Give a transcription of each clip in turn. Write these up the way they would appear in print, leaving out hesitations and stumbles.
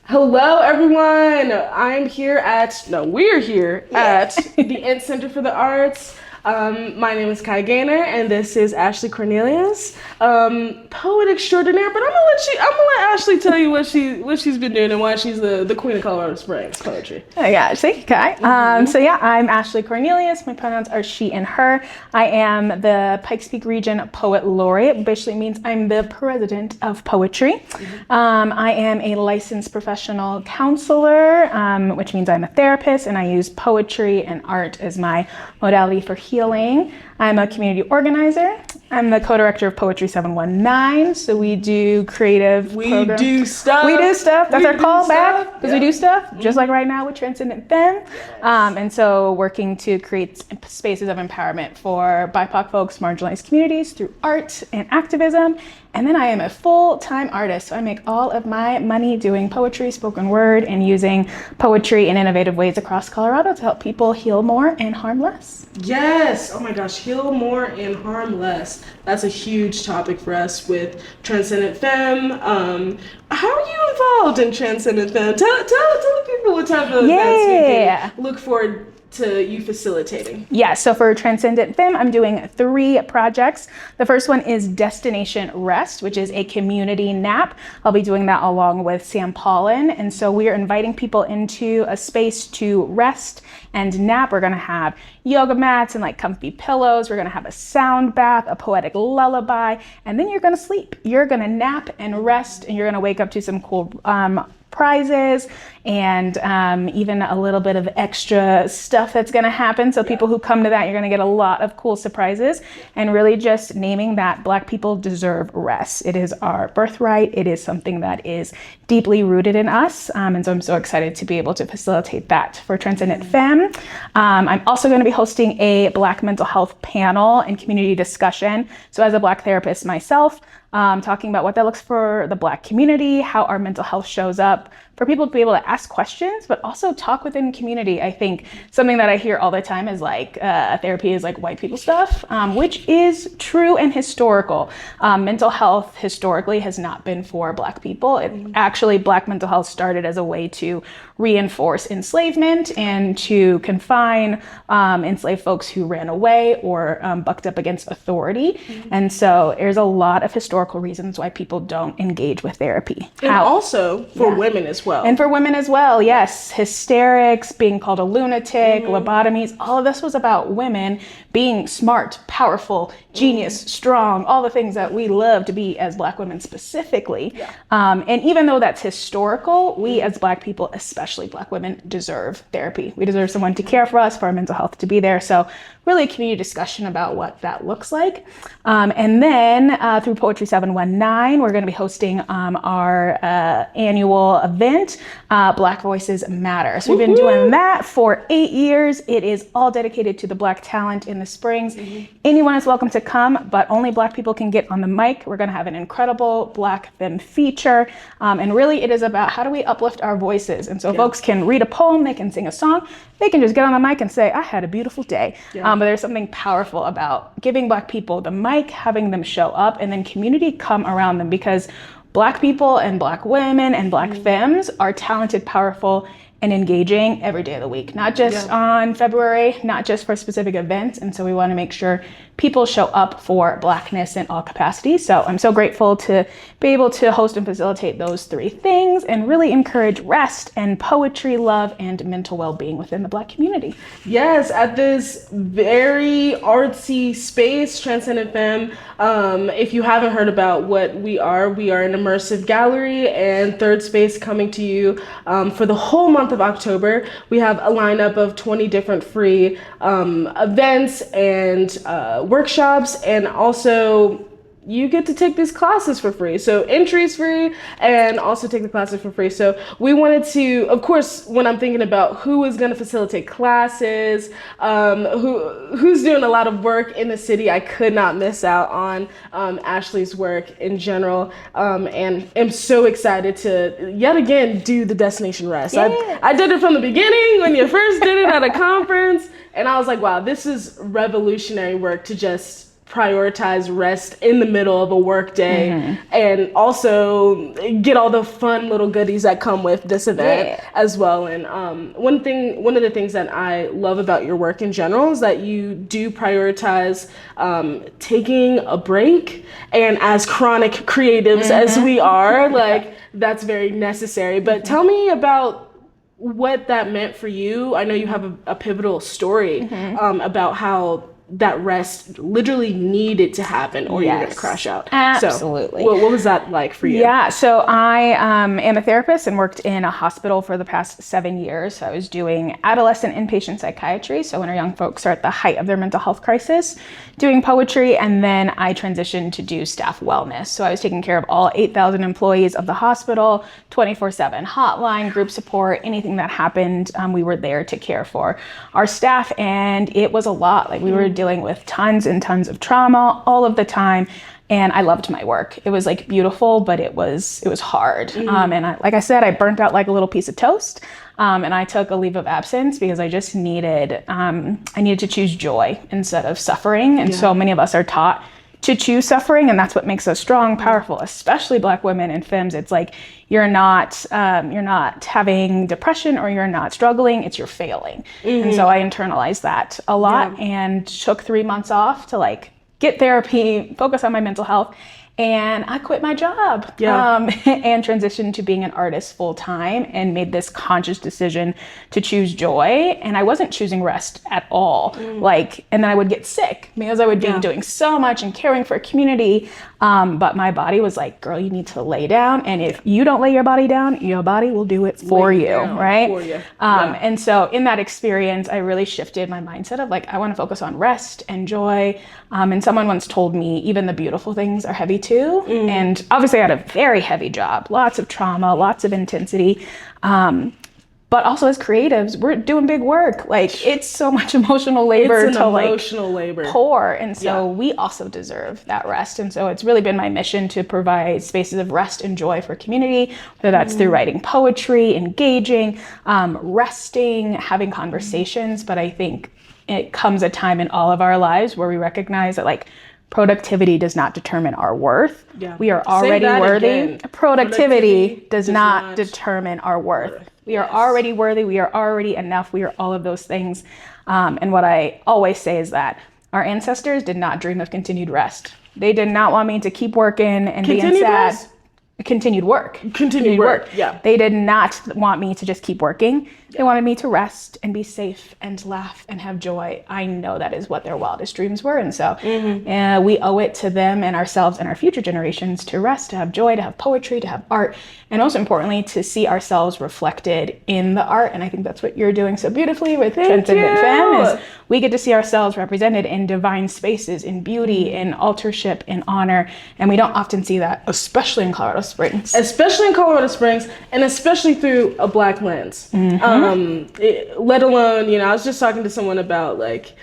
Hello, everyone. We're here at the Ent Center for the Arts. My name is Kai Gaynor, and this is Ashley Cornelius, poet extraordinaire. But I'm gonna let Ashley tell you what she's been doing and why she's the queen of Colorado Springs poetry. Oh my gosh, thank you, Kai. I'm Ashley Cornelius. My pronouns are she and her. I am the Pikes Peak Region Poet Laureate, which basically means I'm the president of poetry. I am a licensed professional counselor, which means I'm a therapist, and I use poetry and art as my modality for healing. I'm a community organizer. I'm the co-director of Poetry 719. So we do creative programs. We do stuff. That's our callback, because we do stuff, just like right now with Transcendent Femme. And so working to create spaces of empowerment for BIPOC folks, marginalized communities through art and activism. And then I am a full-time artist. So I make all of my money doing poetry, spoken word, and using poetry in innovative ways across Colorado to help people heal more and harm less. Yes. Oh my gosh, heal more and harm less. That's a huge topic for us with Transcendent Femme. How are you involved in Transcendent Femme? Tell the people what type of events we can look forward to you facilitating. Yeah, so for Transcendent Femme, I'm doing 3 projects. The first one is Destination Rest, which is a community nap. I'll be doing that along with Sam Paulin. And so we are inviting people into a space to rest and nap. We're gonna have yoga mats and like comfy pillows. We're gonna have a sound bath, a poetic lullaby, and then you're gonna sleep. You're gonna nap and rest, and you're gonna wake up to some cool prizes and even a little bit of extra stuff that's going to happen. So people who come to that, you're going to get a lot of cool surprises, and really just naming that Black people deserve rest. It is our birthright. It is something that is deeply rooted in us. And so I'm so excited to be able to facilitate that for Transcendent Femme. I'm also going to be hosting a Black mental health panel and community discussion. So as a Black therapist myself, talking about what that looks for the Black community, how our mental health shows up, for people to be able to ask questions, but also talk within community. I think something that I hear all the time is like therapy is like white people stuff, which is true and historical. Mental health historically has not been for Black people. Actually, Black mental health started as a way to reinforce enslavement and to confine enslaved folks who ran away or bucked up against authority. And so there's a lot of historical reasons why people don't engage with therapy. And also for women as well. And for women as well, yes. Hysterics, being called a lunatic, lobotomies, all of this was about women being smart, powerful, genius, strong, all the things that we love to be as Black women specifically. And even though that's historical, we as Black people, especially Black women, deserve therapy. We deserve someone to care for us, for our mental health to be there. So really a community discussion about what that looks like. And then through Poetry 719, we're going to be hosting our annual event, Black Voices Matter. So we've been doing that for 8 years. It is all dedicated to the Black talent in the Springs. Anyone is welcome to come, but only Black people can get on the mic. We're going to have an incredible Black Femme feature. And really it is about how do we uplift our voices. And so folks can read a poem, they can sing a song, they can just get on the mic and say, I had a beautiful day. But there's something powerful about giving Black people the mic, having them show up, and then community come around them, because Black people and Black women and Black femmes are talented, powerful, and engaging every day of the week, not just on February, not just for specific events. And so we want to make sure people show up for Blackness in all capacities. So I'm so grateful to be able to host and facilitate those 3 things and really encourage rest and poetry, love, and mental well-being within the Black community. Yes, at this very artsy space, Transcendent Femme. If you haven't heard about what we are an immersive gallery and third space coming to you for the whole month of October. We have a lineup of 20 different free events and workshops, and also you get to take these classes for free. So entry's free and also take the classes for free. So we wanted to, of course, when I'm thinking about who is going to facilitate classes, who's doing a lot of work in the city, I could not miss out on Ashley's work in general. And I'm so excited to yet again do the Destination Rest. I did it from the beginning when you first did it at a conference, and I was like, wow, this is revolutionary work to just prioritize rest in the middle of a work day and also get all the fun little goodies that come with this event as well. And one of the things that I love about your work in general is that you do prioritize taking a break, and as chronic creatives as we are, like that's very necessary. But tell me about what that meant for you. I know you have a pivotal story about how that rest literally needed to happen or you're going to crash out. Absolutely. So, what was that like for you? Yeah, so I am a therapist and worked in a hospital for the past 7 years. I was doing adolescent inpatient psychiatry, so when our young folks are at the height of their mental health crisis, doing poetry, and then I transitioned to do staff wellness. So I was taking care of all 8,000 employees of the hospital, 24/7 hotline, group support, anything that happened, we were there to care for our staff, and it was a lot. Like we were dealing with tons and tons of trauma all of the time. And I loved my work. It was like beautiful, but it was hard. And like I said, I burnt out like a little piece of toast. And I took a leave of absence because I just needed, I needed to choose joy instead of suffering. And so many of us are taught to choose suffering, and that's what makes us strong, powerful, especially Black women and femmes. It's like you're not having depression or you're not struggling, it's you're failing. And so I internalized that a lot and took 3 months off to like get therapy, focus on my mental health. And I quit my job and transitioned to being an artist full time and made this conscious decision to choose joy. And I wasn't choosing rest at all. And then I would get sick because I would be doing so much and caring for a community. But my body was like, girl, you need to lay down. And if you don't lay your body down, your body will do it for you, right? For you. And so in that experience, I really shifted my mindset of like, I want to focus on rest and joy. And someone once told me, even the beautiful things are heavy too. And obviously I had a very heavy job, lots of trauma, lots of intensity. But also as creatives, we're doing big work. Like it's so much emotional labor pour. And so we also deserve that rest. And so it's really been my mission to provide spaces of rest and joy for community, whether that's through writing poetry, engaging, resting, having conversations. But I think it comes a time in all of our lives where we recognize that like productivity does not determine our worth. We are already worthy. Productivity does not determine our worth. We are already worthy. We are already enough. We are all of those things. And what I always say is that our ancestors did not dream of continued rest. They did not want me to keep working and being sad. Continued work. Yeah. They did not want me to just keep working. They wanted me to rest and be safe and laugh and have joy. I know that is what their wildest dreams were. And so we owe it to them and ourselves and our future generations to rest, to have joy, to have poetry, to have art, and most importantly, to see ourselves reflected in the art. And I think that's what you're doing so beautifully with Transcendent Femme is we get to see ourselves represented in divine spaces, in beauty, in authorship, in honor. And we don't often see that, especially in Colorado Springs. And especially through a Black lens. Let alone, I was just talking to someone about like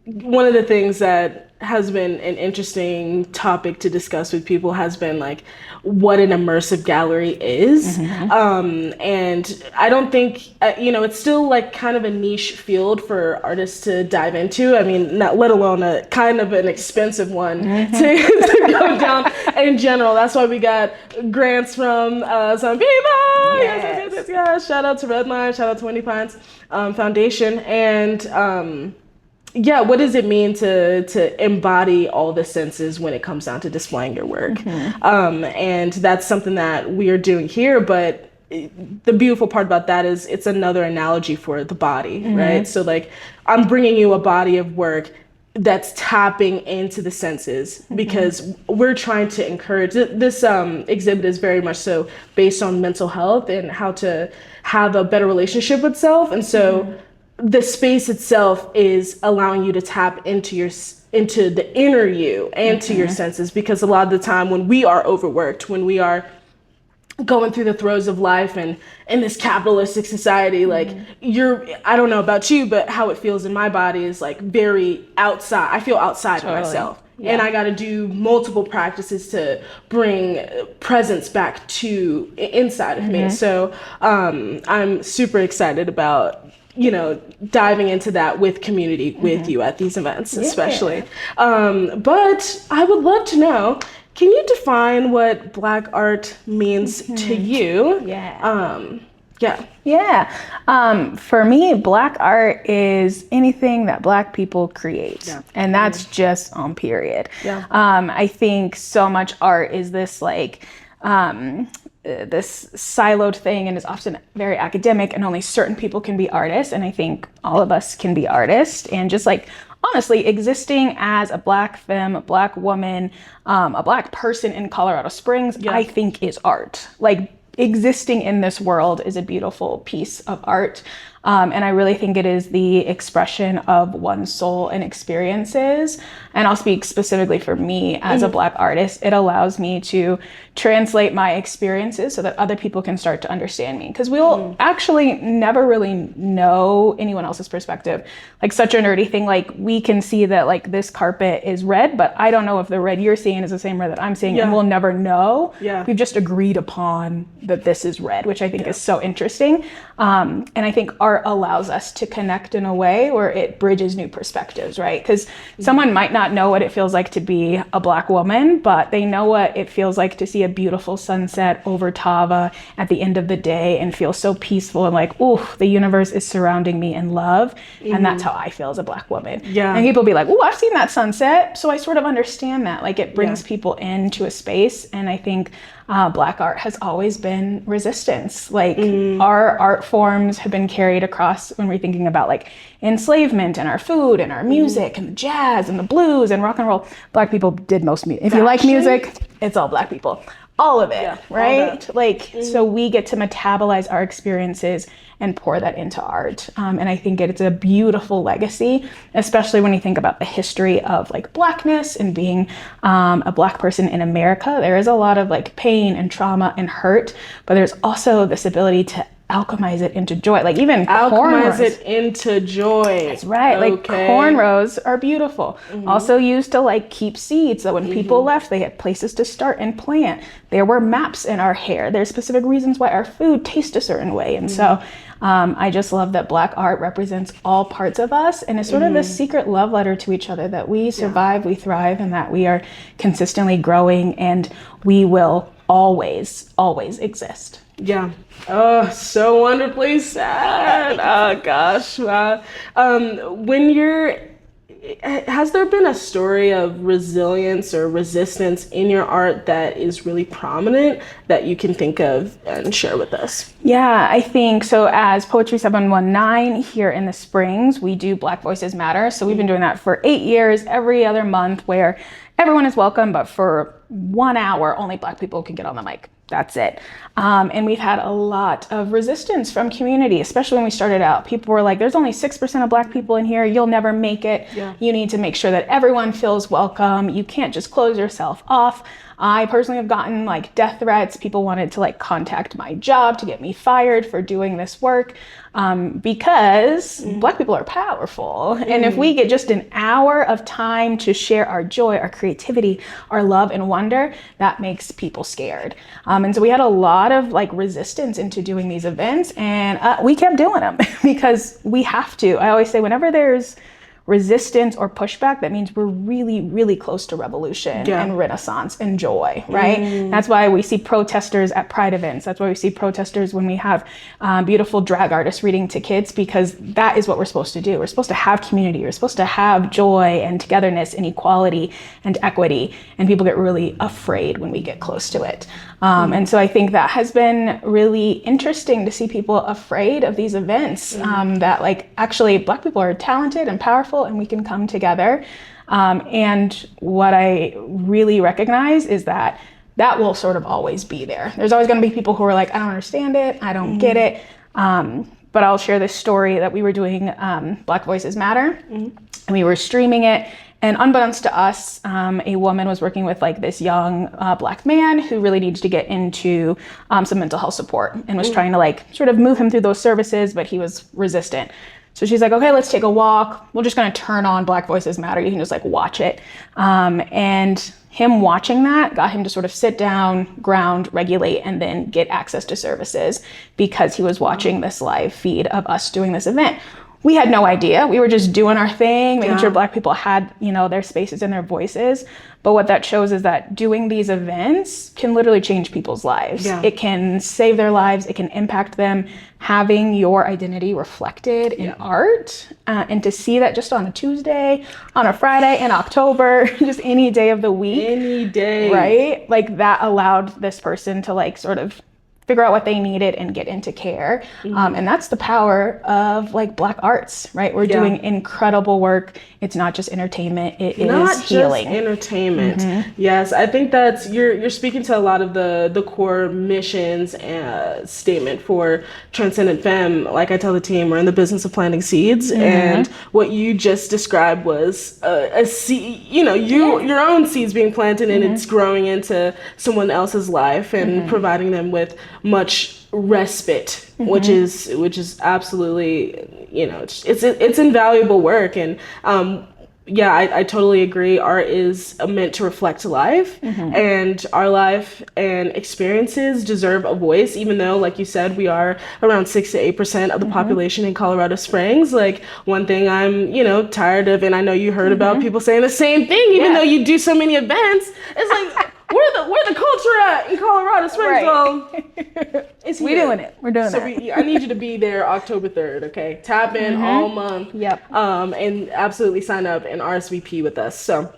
one of the things that has been an interesting topic to discuss with people has been like what an immersive gallery is. And I don't think, it's still like kind of a niche field for artists to dive into. I mean, not let alone a kind of an expensive one to go down in general. That's why we got grants from some people. Yes. Shout out to Redline, shout out to Wendy Pines Foundation. And what does it mean to embody all the senses when it comes down to displaying your work? And that's something that we are doing here, but the beautiful part about that is it's another analogy for the body, right? So like I'm bringing you a body of work that's tapping into the senses because we're trying to encourage this exhibit is very much so based on mental health and how to have a better relationship with self. And so the space itself is allowing you to tap into the inner you and to your senses, because a lot of the time when we are overworked, when we are going through the throes of life and in this capitalistic society, like I don't know about you, but how it feels in my body is like very outside. I feel outside of myself. And I got to do multiple practices to bring presence back to inside of me. So I'm super excited about diving into that with community with you at these events, especially. But I would love to know, can you define what Black art means to you? For me, Black art is anything that Black people create. And that's just on period. I think so much art is this like, this siloed thing and is often very academic and only certain people can be artists. And I think all of us can be artists, and just like, honestly, existing as a Black femme, a Black woman, a Black person in Colorado Springs, I think is art. Like, existing in this world is a beautiful piece of art. And I really think it is the expression of one's soul and experiences. And I'll speak specifically for me as a Black artist. It allows me to translate my experiences so that other people can start to understand me. Because we'll actually never really know anyone else's perspective. Like, such a nerdy thing, like, we can see that like this carpet is red, but I don't know if the red you're seeing is the same red that I'm seeing, and we'll never know. We've just agreed upon that this is red, which I think is so interesting. And I think art allows us to connect in a way where it bridges new perspectives, right? Because someone might not know what it feels like to be a Black woman, but they know what it feels like to see a beautiful sunset over Tava at the end of the day and feel so peaceful and like, ooh, the universe is surrounding me in love. And that's how I feel as a Black woman. And people be like, ooh, I've seen that sunset. So I sort of understand that. Like, it brings people into a space. And I think Black art has always been resistance. Like, our art forms have been carried across when we're thinking about like enslavement and our food and our music and the jazz and the blues and rock and roll. Black people did most music. If you like music, it's all Black people. All of it, right? Like, so we get to metabolize our experiences and pour that into art. And I think it's a beautiful legacy, especially when you think about the history of like Blackness and being a Black person in America. There is a lot of like pain and trauma and hurt, but there's also this ability to alchemize it into joy. Like, even alchemize it into joy. That's right. Like, cornrows are beautiful. Also used to like keep seeds, so when people left, they had places to start and plant. There were maps in our hair. There's specific reasons why our food tastes a certain way. And so I just love that Black art represents all parts of us, and it's sort of this secret love letter to each other, that we survive, we thrive, and that we are consistently growing, and we will always exist. Oh, so wonderfully said. Oh gosh. Has there been a story of resilience or resistance in your art that is really prominent that you can think of and share with us? Yeah, I think so. As Poetry 719 here in the Springs, we do Black Voices Matter. So we've been doing that for 8 years, every other month, where everyone is welcome, but for 1 hour, only Black people can get on the mic. That's it. And we've had a lot of resistance from community, especially when we started out. People were like, there's only 6% of Black people in here. You'll never make it. You need to make sure that everyone feels welcome. You can't just close yourself off. I personally have gotten like death threats. People wanted to like contact my job to get me fired for doing this work, because Black people are powerful. And if we get just an hour of time to share our joy, our creativity, our love and wonder, that makes people scared. And so we had a lot of like resistance into doing these events, and we kept doing them because we have to. I always say, whenever there's resistance or pushback, that means we're really close to revolution and renaissance and joy, right? That's why we see protesters at pride events. That's why we see protesters when we have beautiful drag artists reading to kids, because that is what we're supposed to do. We're supposed to have community. We're supposed to have joy and togetherness and equality and equity, and people get really afraid when we get close to it. And so I think that has been really interesting to see people afraid of these events, that like, actually Black people are talented and powerful, and we can come together. And what I really recognize is that will sort of always be there. There's always going to be people who are like, I don't understand it. I don't get it. But I'll share this story that we were doing Black Voices Matter, and we were streaming it. And unbeknownst to us, a woman was working with like this young Black man who really needed to get into some mental health support, and was trying to like sort of move him through those services, but he was resistant. So she's like, okay, let's take a walk. We're just going to turn on Black Voices Matter. You can just like watch it. And him watching that got him to sort of sit down, ground, regulate, and then get access to services because he was watching this live feed of us doing this event. We had no idea. We were just doing our thing, making sure Black people had, you know, their spaces and their voices. But what that shows is that doing these events can literally change people's lives. Yeah. It can save their lives. It can impact them. Having your identity reflected in art, and to see that just on a Tuesday, on a Friday in October, just any day of the week. Any day. Right? Like that allowed this person to like sort of figure out what they needed and get into care. And that's the power of like Black arts, right? We're doing incredible work. It's not just entertainment, it is healing. Not just entertainment. Yes, I think that's, you're speaking to a lot of the core missions statement for Transcendent Femme. Like I tell the team, we're in the business of planting seeds. And what you just described was a seed, you know, your own seeds being planted and it's growing into someone else's life and providing them with much respite, which is absolutely, you know, it's invaluable work. And I totally agree. Art is meant to reflect life, and our life and experiences deserve a voice, even though, like you said, we are around 6 to 8% of the population in Colorado Springs. Like, one thing I'm, you know, tired of, and I know you heard about people saying the same thing, even though you do so many events, it's like, where the culture at in Colorado Springs? Well, it's here. We're doing it. We're doing it. I need you to be there October 3rd, okay? Tap in all month. And absolutely sign up and RSVP with us. So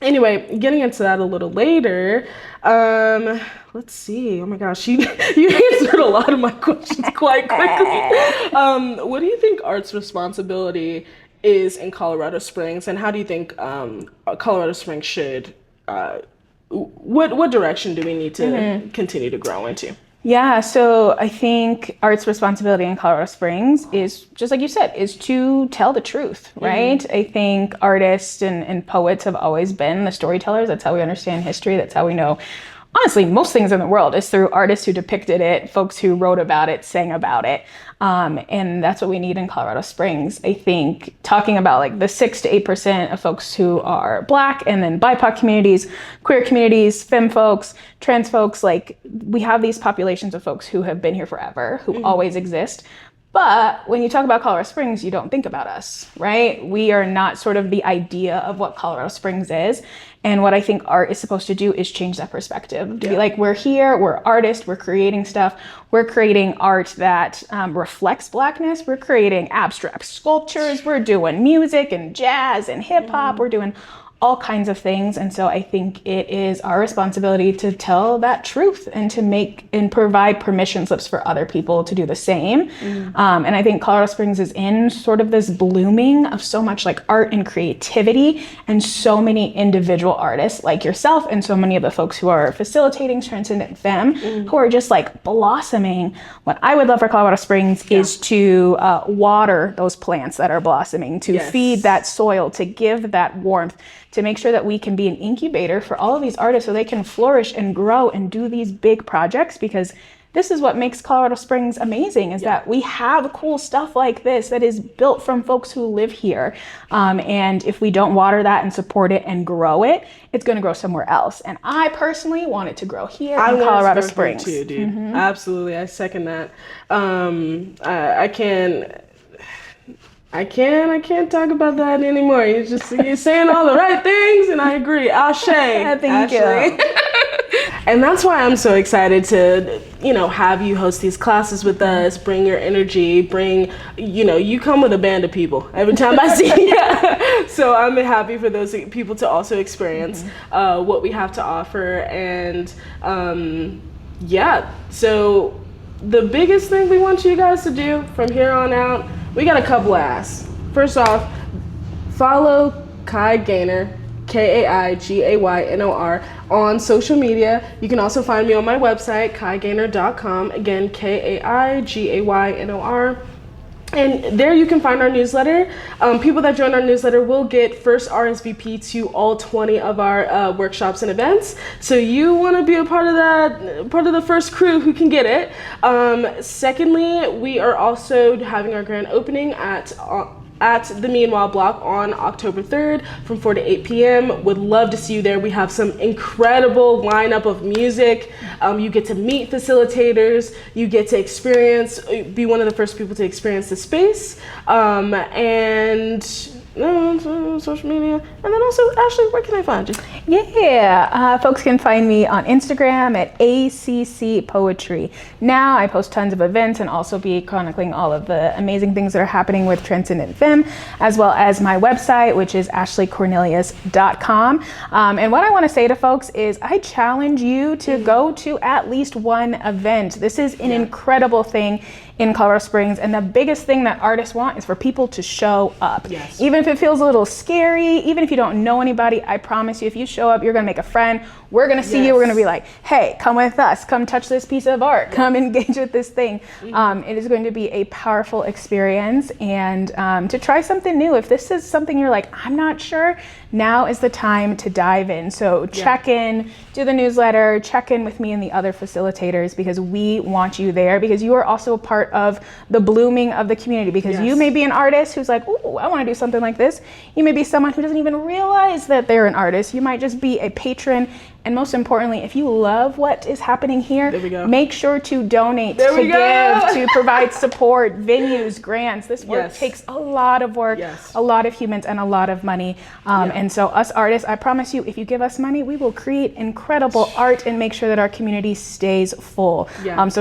anyway, getting into that a little later, let's see. Oh my gosh, you answered a lot of my questions quite quickly. What do you think art's responsibility is in Colorado Springs, and how do you think Colorado Springs should what direction do we need to continue to grow into? Yeah, so I think art's responsibility in Colorado Springs is, just like you said, is to tell the truth, right? I think artists and poets have always been the storytellers. That's how we understand history. That's how we know, honestly, most things in the world is through artists who depicted it, folks who wrote about it, sang about it. And that's what we need in Colorado Springs. I think talking about like the 6 to 8% of folks who are Black, and then BIPOC communities, queer communities, femme folks, trans folks, like we have these populations of folks who have been here forever, who always exist. But when you talk about Colorado Springs, you don't think about us, right? We are not sort of the idea of what Colorado Springs is. And what I think art is supposed to do is change that perspective. To be like, we're here, we're artists, we're creating stuff. We're creating art that reflects Blackness. We're creating abstract sculptures. We're doing music and jazz and hip hop. We're doing all kinds of things. And so I think it is our responsibility to tell that truth and to make and provide permission slips for other people to do the same. And I think Colorado Springs is in sort of this blooming of so much like art and creativity, and so many individual artists like yourself and so many of the folks who are facilitating Transcendent Femme who are just like blossoming. What I would love for Colorado Springs is to water those plants that are blossoming, to feed that soil, to give that warmth, to make sure that we can be an incubator for all of these artists so they can flourish and grow and do these big projects. Because this is what makes Colorado Springs amazing, is that we have cool stuff like this that is built from folks who live here. And if we don't water that and support it and grow it, it's going to grow somewhere else. And I personally want it to grow here in Colorado Springs. Too, dude. Absolutely. I second that. I can't talk about that anymore. You're saying all the right things, and I agree. Ashe. Thank you. And that's why I'm so excited to, you know, have you host these classes with us, bring your energy, you come with a band of people every time I see you. So I'm happy for those people to also experience what we have to offer. And so the biggest thing we want you guys to do from here on out, we got a couple asks. First off, follow Kai Gaynor, KAIGAYNOR, on social media. You can also find me on my website, kaigaynor.com. Again, KAIGAYNOR. And there you can find our newsletter. People that join our newsletter will get first RSVP to all 20 of our workshops and events. So you want to be a part of that, part of the first crew who can get it. Secondly, we are also having our grand opening at the Meanwhile block on October 3rd from 4 to 8 p.m. Would love to see you there. We have some incredible lineup of music. You get to meet facilitators. You get to be one of the first people to experience the space. And social media. And then also, Ashley, where can I find you? Yeah, folks can find me on Instagram at ACC Poetry. Now I post tons of events and also be chronicling all of the amazing things that are happening with Transcendent Femme, as well as my website, which is ashleycornelius.com. And what I want to say to folks is I challenge you to go to at least one event. This is an incredible thing in Colorado Springs, and the biggest thing that artists want is for people to show up. Yes. Even if it feels a little scary, even if you don't know anybody, I promise you, if you show up, you're gonna make a friend. We're gonna see you, we're gonna be like, hey, come with us, come touch this piece of art, come engage with this thing. It is going to be a powerful experience, and to try something new. If this is something you're like, I'm not sure, now is the time to dive in. So check in, do the newsletter, check in with me and the other facilitators, because we want you there, because you are also a part of the blooming of the community, because you may be an artist who's like, ooh, I want to do something like this. You may be someone who doesn't even realize that they're an artist. You might just be a patron. And most importantly, if you love what is happening here, make sure to donate, to give, to provide support, venues, grants. This work takes a lot of work, a lot of humans, and a lot of money. And so us artists, I promise you, if you give us money, we will create incredible art and make sure that our community stays full.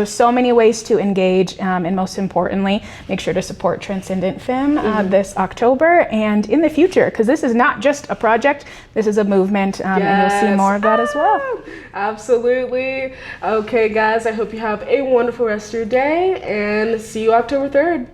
So many ways to engage, and most importantly, make sure to support Transcendent Femme this October and in the future, because this is not just a project, this is a movement, and you'll see more of that as well. Absolutely. Okay, guys, I hope you have a wonderful rest of your day, and see you October 3rd.